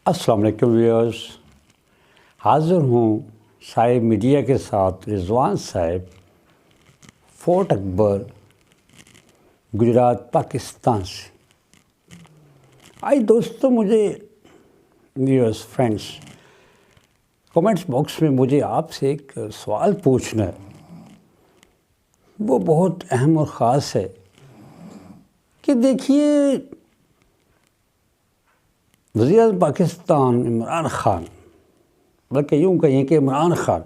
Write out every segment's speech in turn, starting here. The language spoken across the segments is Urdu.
السلام علیکم ویورز، حاضر ہوں صاحب میڈیا کے ساتھ رضوان صاحب، فورٹ اکبر، گجرات، پاکستان سے۔ آئی دوستوں، مجھے ویورز فرینڈس، کمنٹس باکس میں مجھے آپ سے ایک سوال پوچھنا ہے، وہ بہت اہم اور خاص ہے کہ دیکھیے، وزیر اعظم پاکستان عمران خان، بلکہ یوں کہیں کہ عمران خان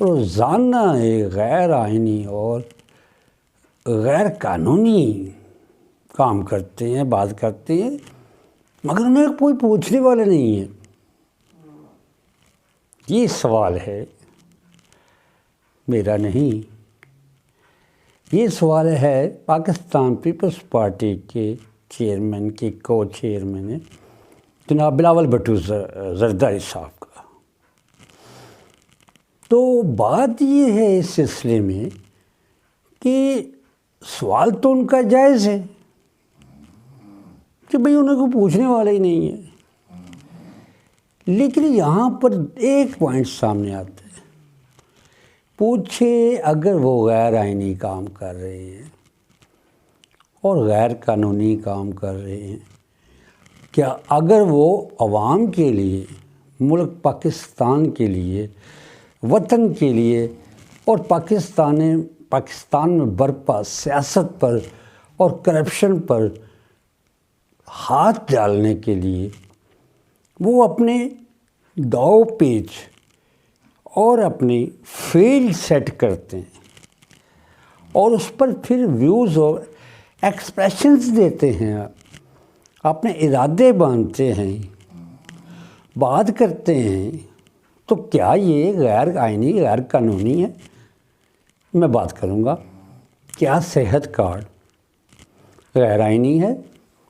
روزانہ ایک غیر آئینی اور غیر قانونی کام کرتے ہیں، بات کرتے ہیں، مگر انہیں کوئی پوچھنے والے نہیں ہے۔ یہ سوال ہے، میرا نہیں، یہ سوال ہے پاکستان پیپلز پارٹی کے چیئرمین کے کو چیئرمین ہیں جناب بلاول بھٹو زرداری صاحب کا۔ تو بات یہ ہے اس سلسلے میں کہ سوال تو ان کا جائز ہے کہ بھئی انہیں کو پوچھنے والا ہی نہیں ہے، لیکن یہاں پر ایک پوائنٹ سامنے آتا ہے، پوچھے اگر وہ غیر آئینی کام کر رہے ہیں اور غیر قانونی کام کر رہے ہیں، کیا اگر وہ عوام کے لیے، ملک پاکستان کے لیے، وطن کے لیے اور پاکستان میں برپا سیاست پر اور کرپشن پر ہاتھ ڈالنے کے لیے وہ اپنے داؤ پیچ اور اپنی فیلڈ سیٹ کرتے ہیں اور اس پر پھر ویوز اور ایکسپریشنز دیتے ہیں، اپنے ارادے باندھتے ہیں، بات کرتے ہیں، تو کیا یہ غیر آئینی، غیر قانونی ہے؟ میں بات کروں گا، کیا صحت کارڈ غیر آئینی ہے؟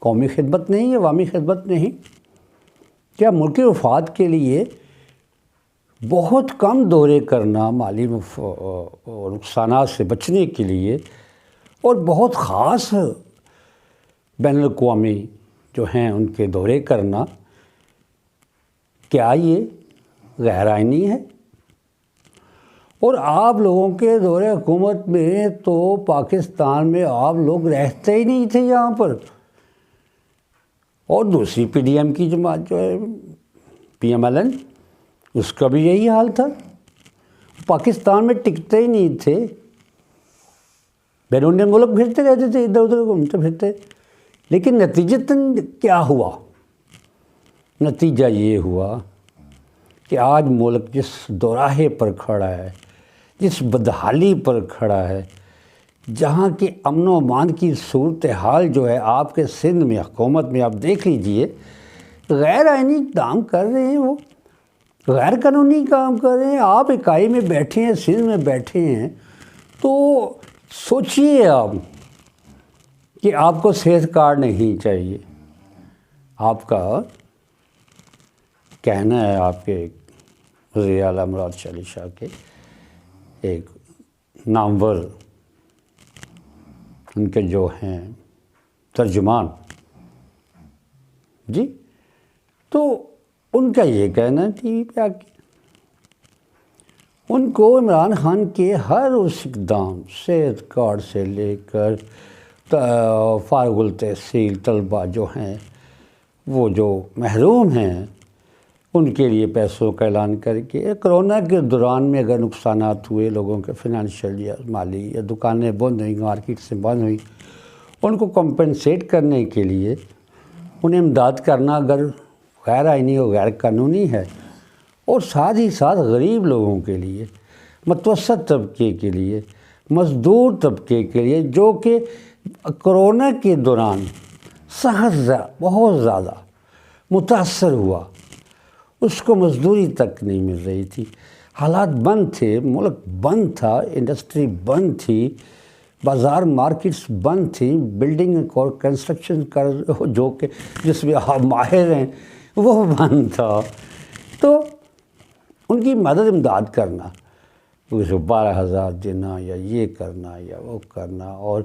قومی خدمت نہیں، عوامی خدمت نہیں؟ کیا ملکی مفاد کے لیے بہت کم دورے کرنا، مالی نقصانات سے بچنے کے لیے، اور بہت خاص بین الاقوامی جو ہیں ان کے دورے کرنا، کیا یہ غیر آئینی ہے؟ اور آپ لوگوں کے دور حکومت میں تو پاکستان میں آپ لوگ رہتے ہی نہیں تھے یہاں پر، اور دوسری پی ڈی ایم کی جماعت جو ہے پی ایم ایل این، اس کا بھی یہی حال تھا، پاکستان میں ٹکتے ہی نہیں تھے، بیرون ملک پھرتے رہتے تھے، ادھر ادھر گھومتے پھرتے۔ لیکن نتیجتاً کیا ہوا؟ نتیجہ یہ ہوا کہ آج ملک جس دوراہے پر کھڑا ہے، جس بدحالی پر کھڑا ہے، جہاں کی امن و امان کی صورتحال جو ہے آپ کے سندھ میں، حکومت میں آپ دیکھ لیجئے، غیر آئینی کام کر رہے ہیں، وہ غیر قانونی کام کر رہے ہیں۔ آپ اکائی میں بیٹھے ہیں، سندھ میں بیٹھے ہیں، تو سوچئے آپ کہ آپ کو صحت کارڈ نہیں چاہیے، آپ کا کہنا ہے، آپ کے وزیر اعلیٰ مراد شاہ علی شاہ کے ایک نامور ان کے جو ہیں ترجمان جی، تو ان کا یہ کہنا ہے ٹی وی پہ آ کے، ان کو عمران خان کے ہر اس اقدام، صحت کارڈ سے لے کر فارغ التحصیل طلبہ جو ہیں، وہ جو محروم ہیں، ان کے لیے پیسوں کا اعلان کر کے، کرونا کے دوران میں اگر نقصانات ہوئے لوگوں کے فنانشیل یا مالی، یا دکانیں بند ہوئیں، مارکیٹ سے بند ہوئیں، ان کو کمپنسیٹ کرنے کے لیے انہیں امداد کرنا اگر غیر آئینی اور غیر قانونی ہے، اور ساتھ ہی ساتھ غریب لوگوں کے لیے، متوسط طبقے کے لیے، مزدور طبقے کے لیے، جو کہ کرونا کے دوران بہت زیادہ متاثر ہوا، اس کو مزدوری تک نہیں مل رہی تھی، حالات بند تھے، ملک بند تھا، انڈسٹری بند تھی، بازار مارکیٹس بند تھیں، بلڈنگ اور کنسٹرکشن کر جو کہ جس میں آپ ماہر ہیں وہ بند تھا، تو ان کی مدد امداد کرنا، 12,000 دینا، یا یہ کرنا یا وہ کرنا، اور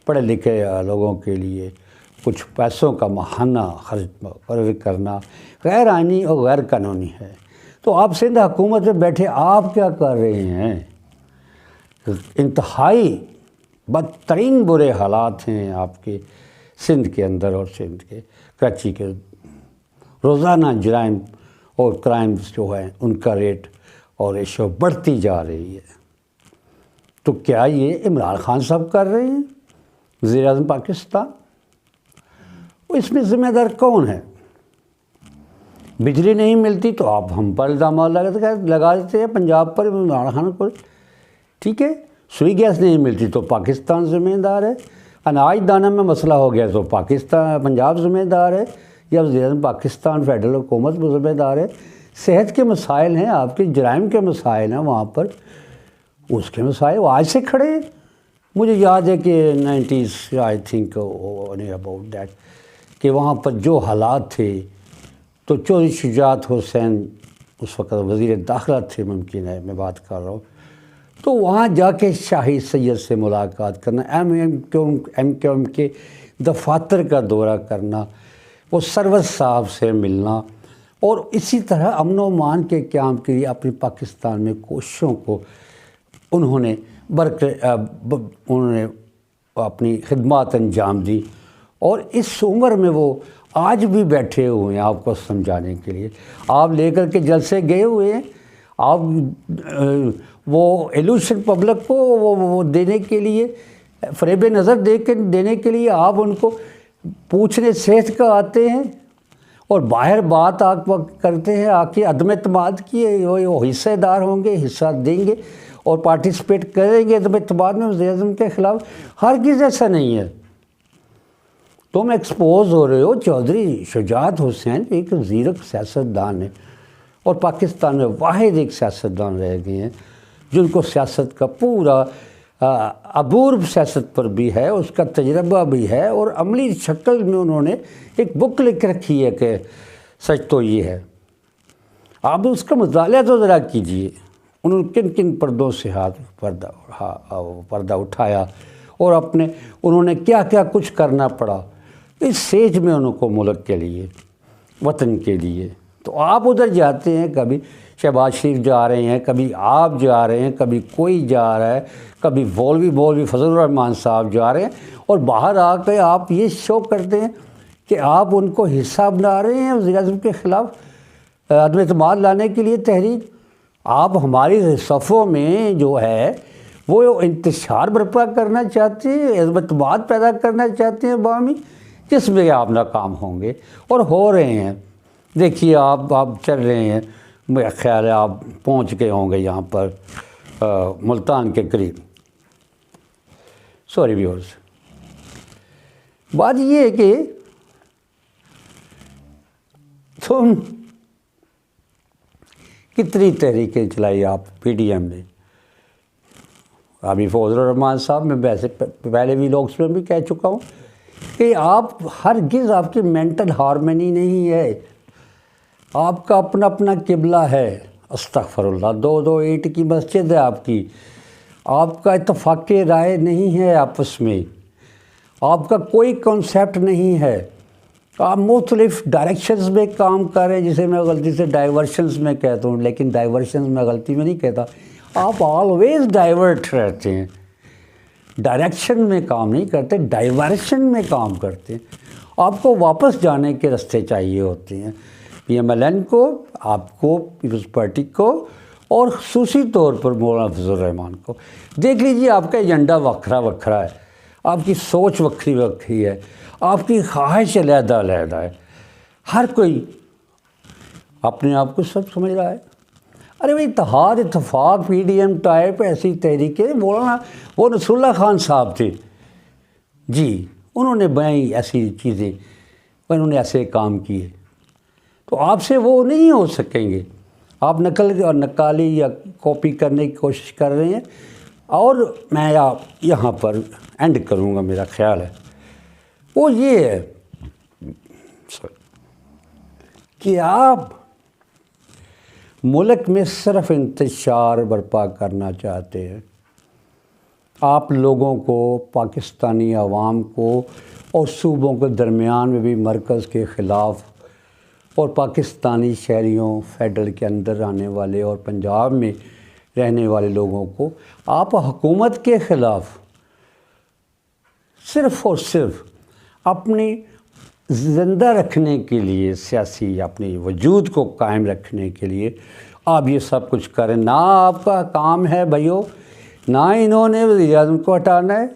پڑھے لکھے لوگوں کے لیے کچھ پیسوں کا ماہانہ خرچ کرنا غیر آئینی اور غیر قانونی ہے۔ تو آپ سندھ حکومت میں بیٹھے آپ کیا کر رہے ہیں؟ انتہائی بدترین برے حالات ہیں آپ کے سندھ کے اندر اور سندھ کے کراچی کے۔ روزانہ جرائم اور کرائمز جو ہیں ان کا ریٹ اور ریشو بڑھتی جا رہی ہے۔ تو کیا یہ عمران خان صاحب کر رہے ہیں، وزیر اعظم پاکستان؟ اس میں ذمہ دار کون ہے؟ بجلی نہیں ملتی تو آپ ہم پر الزامات لگا دیتے ہیں، پنجاب پر، عمران خان پر، ٹھیک ہے۔ سوئی گیس نہیں ملتی تو پاکستان ذمہ دار ہے۔ اناج دانہ میں مسئلہ ہو گیا تو پنجاب ذمہ دار ہے، یا وزیر اعظم پاکستان فیڈرل حکومت ذمہ دار ہے۔ صحت کے مسائل ہیں آپ کے، جرائم کے مسائل ہیں وہاں پر، اس کے مسائل وہ آج سے کھڑے ہیں۔ مجھے یاد ہے کہ 90s I think about that کہ وہاں پر جو حالات تھے تو چودھری شجاعت حسین اس وقت وزیر داخلہ تھے، ممکن ہے میں بات کر رہا ہوں، تو وہاں جا کے شاہی سید سے ملاقات کرنا، ایم کیو ایم کے دفاتر کا دورہ کرنا، وہ سروس صاحب سے ملنا، اور اسی طرح امن و امان کے قیام کے لیے اپنی پاکستان میں کوششوں کو انہوں نے اپنی خدمات انجام دی۔ اور اس عمر میں وہ آج بھی بیٹھے ہوئے ہیں آپ کو سمجھانے کے لیے۔ آپ لے کر کے جلسے گئے ہوئے ہیں، آپ وہ ایلوشن پبلک کو وہ دینے کے لیے، فریب نظر دینے کے لیے آپ ان کو پوچھنے صحت کا آتے ہیں، اور باہر بات آپ کرتے ہیں آ کے عدم اعتماد کی، وہ حصہ دار ہوں گے، حصہ دیں گے اور پارٹیسپیٹ کریں گے عدم اعتماد میں وزیر اعظم کے خلاف۔ ہرگز ایسا نہیں ہے۔ تم ایکسپوز ہو رہے ہو۔ چودھری شجاعت حسین ایک زیرک سیاستدان ہے، اور پاکستان میں واحد ایک سیاستدان رہ گئے ہیں جن کو سیاست کا پورا عبور سیاست پر بھی ہے، اس کا تجربہ بھی ہے، اور عملی شکل میں انہوں نے ایک بک لکھ رکھی ہے کہ سچ تو یہ ہے۔ آپ اس کا مطالعہ تو ذرا کیجئے، انہوں نے کن کن پردوں سے پردہ اٹھایا، اور انہوں نے کیا کیا کچھ کرنا پڑا اس سیج میں انہوں کو، ملک کے لیے، وطن کے لیے۔ تو آپ ادھر جاتے ہیں، کبھی شہباز شریف جا رہے ہیں، کبھی آپ جا رہے ہیں، کبھی کوئی جا رہا ہے، کبھی مولوی فضل الرحمان صاحب جا رہے ہیں، اور باہر آ کے آپ یہ شو کرتے ہیں کہ آپ ان کو حصہ بنا رہے ہیں وزیر اعظم کے خلاف عدم اعتماد لانے کے لیے تحریک۔ آپ ہماری صفوں میں جو ہے وہ انتشار برپا کرنا چاہتے ہیں، عدم اعتماد پیدا کرنا چاہتے ہیں عوامی، جس میں آپ ناکام ہوں گے، اور ہو رہے ہیں۔ دیکھیے آپ چل رہے ہیں، میرا خیال ہے آپ پہنچ گئے ہوں گے یہاں پر ملتان کے قریب۔ سوری ویورز، بات یہ ہے کہ تم کتنی تحریکیں چلائی آپ پی ڈی ایم نے۔ ابھی فضل الرحمان صاحب، میں ویسے پہلے بھی لوگ میں بھی کہہ چکا ہوں کہ آپ ہرگز، آپ کی مینٹل ہارمنی نہیں ہے، آپ کا اپنا قبلہ ہے، استغفر اللہ، 2 اینٹ کی مسجد ہے آپ کی، آپ کا اتفاق رائے نہیں ہے آپس میں، آپ کا کوئی کنسیپٹ نہیں ہے، آپ مختلف ڈائریکشنز میں کام کر رہے ہیں، جسے میں غلطی سے ڈائیورشنز میں کہتا ہوں، لیکن ڈائیورشنز میں غلطی میں نہیں کہتا، آپ آلویز ڈائیورٹ رہتے ہیں، ڈائریکشن میں کام نہیں کرتے، ڈائیورشن میں کام کرتے ہیں۔ آپ کو واپس جانے کے راستے چاہیے ہوتے ہیں، پی ایم ایل این کو، آپ کو، پیپلز پارٹی کو، اور خصوصی طور پر مولانا فضل الرحمان کو۔ دیکھ لیجیے آپ کا ایجنڈا وکھرا ہے، آپ کی سوچ وکری ہے، آپ کی خواہش علیحدہ ہے، ہر کوئی اپنے آپ کو سب سمجھ رہا ہے۔ ارے بھائی، اتحاد، اتفاق، پی ڈی ایم ٹائپ ایسی تحریکیں، مولانا وہ نصر اللہ خان صاحب تھے جی، انہوں نے بنائی ایسی چیزیں، انہوں نے ایسے کام کیے، تو آپ سے وہ نہیں ہو سکیں گے۔ آپ نقالی یا کاپی کرنے کی کوشش کر رہے ہیں، اور میں یہاں پر اینڈ کروں گا، میرا خیال ہے وہ یہ ہے کہ آپ ملک میں صرف انتشار برپا کرنا چاہتے ہیں، آپ لوگوں کو، پاکستانی عوام کو اور صوبوں کے درمیان میں بھی مرکز کے خلاف اور پاکستانی شہریوں، فیڈرل کے اندر آنے والے اور پنجاب میں رہنے والے لوگوں کو آپ حکومت کے خلاف صرف اور صرف اپنی زندہ رکھنے کے لیے، سیاسی اپنے وجود کو قائم رکھنے کے لیے آپ یہ سب کچھ کریں۔ نہ آپ کا کام ہے بھائیو، نہ انہوں نے وزیر اعظم کو ہٹانا ہے۔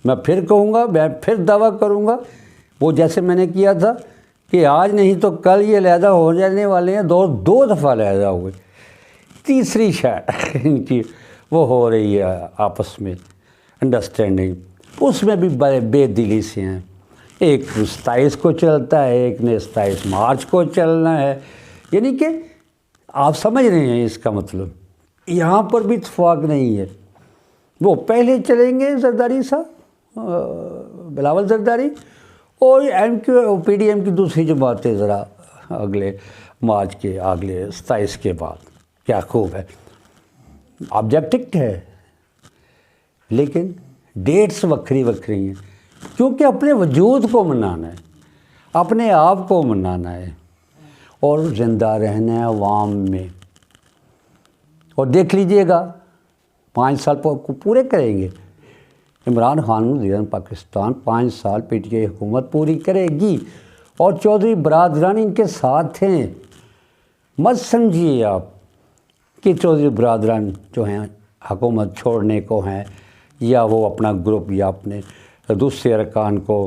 میں پھر کہوں گا، میں پھر دعویٰ کروں گا، وہ جیسے میں نے کیا تھا کہ آج نہیں تو کل یہ علیحدہ ہو جانے والے ہیں، دو دفعہ علیحدہ ہوئے، تیسری شاید ان کی وہ ہو رہی ہے آپس میں انڈرسٹینڈنگ، اس میں بھی بے دلی سے ہیں۔ ایک 27 کو چلتا ہے، ایک نے 27 مارچ کو چلنا ہے، یعنی کہ آپ سمجھ رہے ہیں اس کا مطلب یہاں پر بھی اتفاق نہیں ہے۔ وہ پہلے چلیں گے زرداری صاحب، بلاول زرداری، اور پی ڈی ایم کی دوسری جماعتیں ذرا اگلے مارچ کے اگلے 27 کے بعد۔ کیا خوب ہے، آبجیکٹ ہے، لیکن ڈیٹس وکھری ہیں، کیونکہ اپنے وجود کو منانا ہے، اپنے آپ کو منانا ہے اور زندہ رہنا ہے عوام میں۔ اور دیکھ لیجئے گا 5 سال پورے کریں گے عمران خان وزیر پاکستان، 5 سال پی ٹی آئی حکومت پوری کرے گی، اور چودھری برادران ان کے ساتھ ہیں۔ مت سمجھیے آپ کہ چودھری برادران جو ہیں حکومت چھوڑنے کو ہیں، یا وہ اپنا گروپ یا اپنے دوسرے ارکان کو،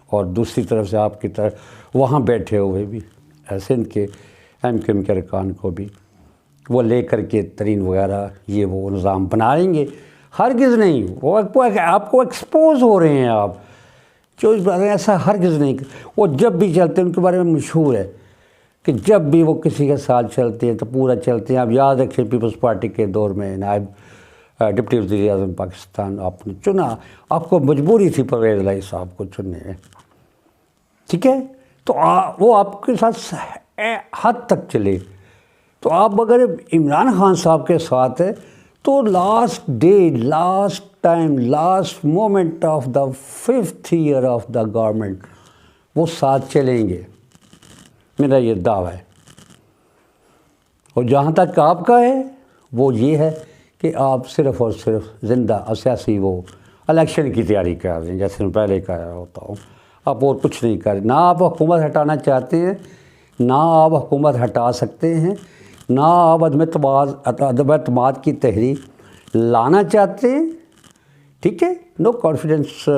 اور دوسری طرف سے آپ کی طرف وہاں بیٹھے ہوئے بھی ایسے ان کے ایم کیو ایم کے ارکان کو بھی وہ لے کر کے ترین وغیرہ یہ وہ نظام بنائیں گے۔ ہرگز نہیں، وہ آپ کو ایکسپوز ہو رہے ہیں آپ، جو ایسا ہرگز نہیں۔ وہ جب بھی چلتے ہیں ان کے بارے میں مشہور ہے کہ جب بھی وہ کسی کے ساتھ چلتے ہیں تو پورا چلتے ہیں۔ آپ یاد رکھیں پیپلز پارٹی کے دور میں نائب ڈپٹی وزیر اعظم پاکستان آپ نے چنا، آپ کو مجبوری تھی پرویز الہی صاحب کو چننے میں، ٹھیک ہے؟ تو وہ آپ کے ساتھ حد تک چلے۔ تو آپ اگر عمران خان صاحب کے ساتھ ہے تو last day, last time, last moment of the 5th year of the government وہ ساتھ چلیں گے، میرا یہ دعویٰ ہے۔ اور جہاں تک آپ کا ہے وہ یہ ہے کہ آپ صرف اور صرف زندہ سیاسی وہ الیکشن کی تیاری کر رہے ہیں، جیسے میں پہلے کہا ہوتا ہوں، آپ اور کچھ نہیں کر رہے۔ نہ آپ حکومت ہٹانا چاہتے ہیں، نہ آپ حکومت ہٹا سکتے ہیں، نہ آپ عدم اعتماد کی تحریک لانا چاہتے ہیں، ٹھیک ہے؟ نو کانفیڈنس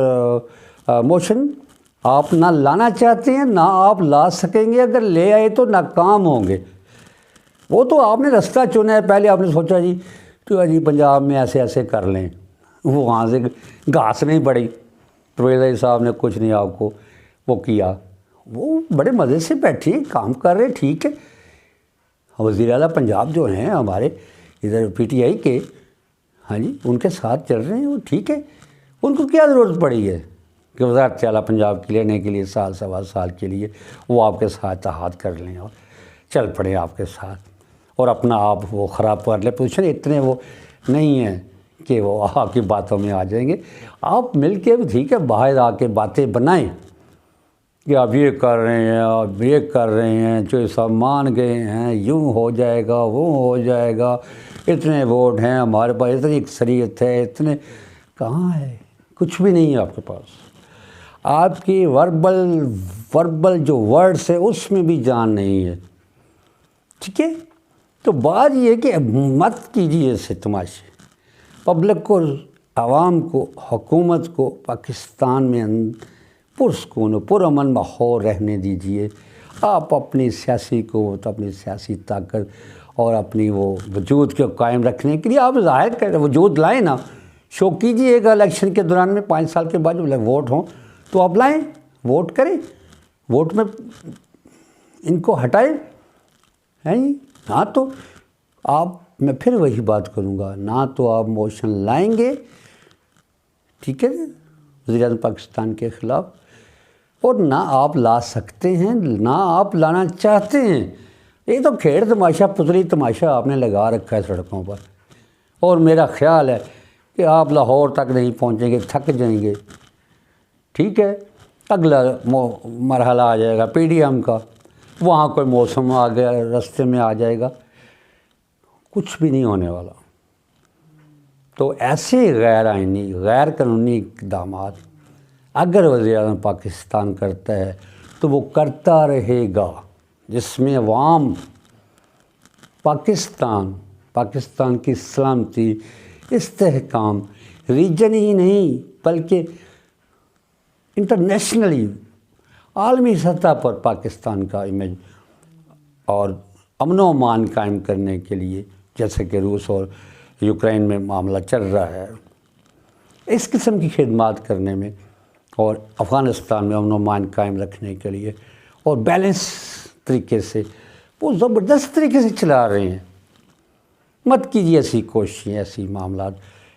موشن آپ نہ لانا چاہتے ہیں، نہ آپ لا سکیں گے۔ اگر لے آئے تو ناکام ہوں گے۔ وہ تو آپ نے رستہ چنا ہے، پہلے آپ نے سوچا جی پنجاب میں ایسے ایسے کر لیں، وہ وہاں سے گھاس نہیں پڑی، پرویز الہی صاحب نے کچھ نہیں آپ کو وہ کیا، وہ بڑے مزے سے بیٹھے کام کر رہے، ٹھیک ہے۔ وزیر اعلیٰ پنجاب جو ہیں ہمارے ادھر پی ٹی آئی کے، ہاں جی، ان کے ساتھ چل رہے ہیں وہ، ٹھیک ہے۔ ان کو کیا ضرورت پڑی ہے کہ وزارت اعلیٰ پنجاب کے لینے کے لیے سال سوا سال کے لیے وہ آپ کے ساتھ اتحاد کر لیں اور چل پڑیں آپ کے ساتھ اور اپنا آپ وہ خراب کر لیں پوزیشن۔ اتنے وہ نہیں ہیں کہ وہ آپ کی باتوں میں آ جائیں گے۔ آپ مل کے ٹھیک ہے باہر آ کے باتیں بنائیں کہ آپ یہ کر رہے ہیں، آپ یہ کر رہے ہیں، جو سب مان گئے ہیں، یوں ہو جائے گا، وہ ہو جائے گا، اتنے ووٹ ہیں ہمارے پاس، اتنی اکثریت ہے، اتنے کہاں ہے؟ کچھ بھی نہیں ہے آپ کے پاس۔ آپ کی وربل جو ورڈس ہے اس میں بھی جان نہیں ہے، ٹھیک ہے؟ تو بات یہ ہے کہ مت کیجیے ایسے تماشے، پبلک کو، عوام کو، حکومت کو پاکستان میں پرسکون و پرامن ماحول رہنے دیجیے۔ آپ اپنی سیاسی قوت، اپنی سیاسی طاقت اور اپنی وہ وجود کو قائم رکھنے کے لیے آپ ظاہر کریں، وجود لائیں نا، شو کیجیے گا الیکشن کے دوران میں 5 سال کے بعد جب ووٹ ہوں تو آپ لائیں، ووٹ کریں، ووٹ میں ان کو ہٹائیں، ہیں جی۔ ہاں تو آپ، میں پھر وہی بات کروں گا، نہ تو آپ موشن لائیں گے، ٹھیک ہے، وزیر اعظم پاکستان کے خلاف، اور نہ آپ لا سکتے ہیں، نہ آپ لانا چاہتے ہیں۔ یہ تو کھیڑ تماشا، پتلی تماشا آپ نے لگا رکھا ہے سڑکوں پر، اور میرا خیال ہے کہ آپ لاہور تک نہیں پہنچیں گے، تھک جائیں گے، ٹھیک ہے، اگلا مرحلہ آ جائے گا پی ڈی ایم کا، وہاں کوئی موسم آ گیا رستے میں آ جائے گا، کچھ بھی نہیں ہونے والا۔ تو ایسے غیر آئینی غیر قانونی اقدامات اگر وزیر اعظم پاکستان کرتا ہے تو وہ کرتا رہے گا، جس میں عوام پاکستان کی سلامتی، استحکام، ریجن ہی نہیں بلکہ انٹرنیشنلی عالمی سطح پر پاکستان کا امیج اور امن و امان قائم کرنے کے لیے، جیسے کہ روس اور یوکرین میں معاملہ چل رہا ہے، اس قسم کی خدمات کرنے میں اور افغانستان میں امن و امان قائم رکھنے کے لیے اور بیلنس طریقے سے وہ زبردست طریقے سے چلا رہے ہیں۔ مت کیجیے ایسی کوششیں، ایسی معاملات،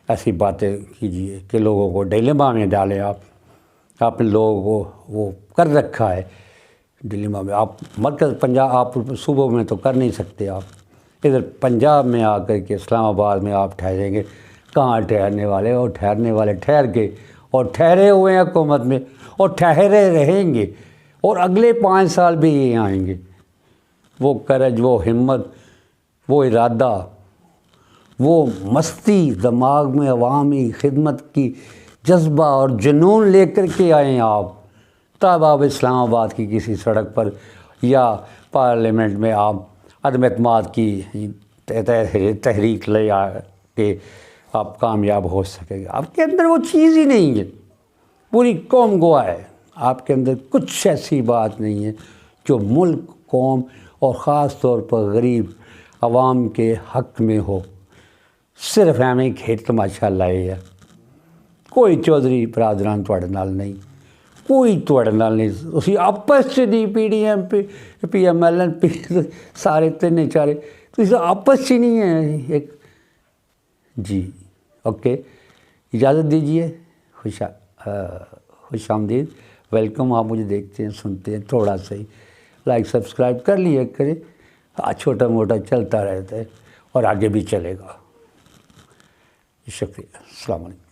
ایسی باتیں کیجیے کہ لوگوں کو ڈیلیما میں ڈالیں۔ آپ نے لوگوں کو وہ کر رکھا ہے ڈیلیما میں۔ آپ مرکز پنجاب، آپ صوبوں میں تو کر نہیں سکتے، آپ ادھر پنجاب میں آ کر کے اسلام آباد میں آپ ٹھہریں گے، کہاں ٹھہرنے والے؟ اور ٹھہرنے والے ٹھہر گئے اور ٹھہرے ہوئے ہیں حکومت میں اور ٹھہرے رہیں گے، اور اگلے 5 سال بھی یہ آئیں گے۔ وہ کرج، وہ ہمت، وہ ارادہ، وہ مستی دماغ میں عوامی خدمت کی جذبہ اور جنون لے کر کے آئیں آپ، تب آپ اسلام آباد کی کسی سڑک پر یا پارلیمنٹ میں آپ عدم اعتماد کی تحریک لے آ کے آپ کامیاب ہو سکیں گے۔ آپ کے اندر وہ چیز ہی نہیں ہے، پوری قوم گواہ ہے، آپ کے اندر کچھ ایسی بات نہیں ہے جو ملک، قوم اور خاص طور پر غریب عوام کے حق میں ہو۔ صرف ایویں کھیت تماشا لائے ہے، کوئی چودھری برادران تواڈے نال نہیں، کوئی تواڈے نال نہیں، اسی آپس چ نہیں، P D M P M L N P سارے تین چارے تو آپس چ نہیں ہیں ایک۔ جی اوکے، اجازت دیجیے، خوش آمدید، ویلکم۔ آپ مجھے دیکھتے ہیں، سنتے ہیں، تھوڑا سا ہی لائک سبسکرائب کر لیا کریں، چھوٹا موٹا چلتا رہتا ہے اور آگے بھی چلے گا۔ شکریہ، السلام علیکم۔